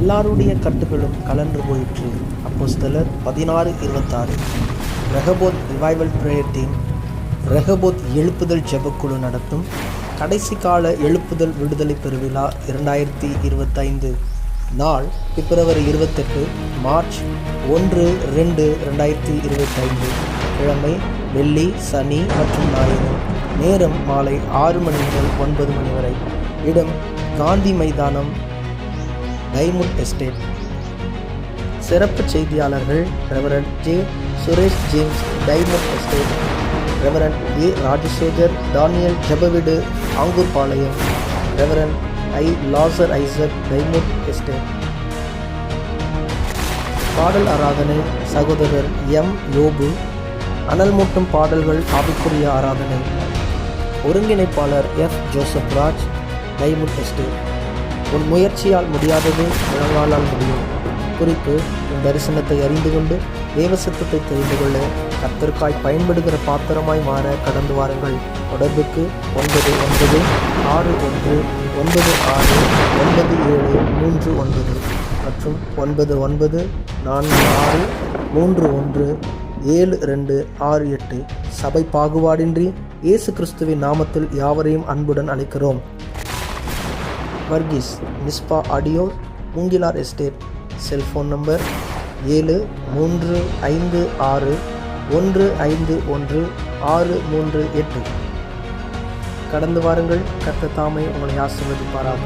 எல்லாருடைய கட்டுகளும் கலன்று போயிற்று. அப்போஸ்தலர் 16:26. Rehoboth revival prayer team Rehoboth எழுப்புதல் ஜெபக்குழு நடத்தும் கடைசி கால எழுப்புதல் விடுதலை பெருவிழா 2025. நாள் பிப்ரவரி 28, மார்ச் 1, 2, 2025. கிழமை வெள்ளி, சனி மற்றும் ஞாயிறு. நேரம் மாலை 6 மணி முதல் 9 மணி வரை. இடம் காந்தி மைதானம், டைமண்ட் எஸ்டேட். சிறப்பு செய்தியாளர்கள் Reverend J. Suresh James, Diamond Estate. Reverend A. Rajasekar, Daniel ஜெபவீடு, Angurpalayam. Reverend I. Lazar Isaac, diamond estate. பாடல் ஆராதனை சகோதரர் எம். யோபு. அனல் மூட்டும் பாடல்கள் ஆவிக்குரிய ஆராதனை. ஒருங்கிணைப்பாளர் F. Joseph Raj, diamond estate. உன் முயற்சியால் முடியாதது முழங்காலால் முடியும். குறிப்பு: உன் தரிசனத்தை அறிந்து கொண்டு தேவசத்தத்தை தெரிந்து கொள்ள கர்த்தருக்காய் பயன்படுகிற பாத்திரமாய் மாற கடந்து வாருங்கள். தொடர்புக்கு 9991969739 மற்றும் 9946317268. சபை பாகுபாடின்றி இயேசு கிறிஸ்துவின் நாமத்தில் யாவரையும் அன்புடன் அழைக்கிறோம். Varghese, Mizpah audio, Moongilar Estate. Cellphone number 7356151638. கடந்து வாருங்கள். கர்த்தர் தாமே உங்களை ஆசீர்வதிப்பாராக.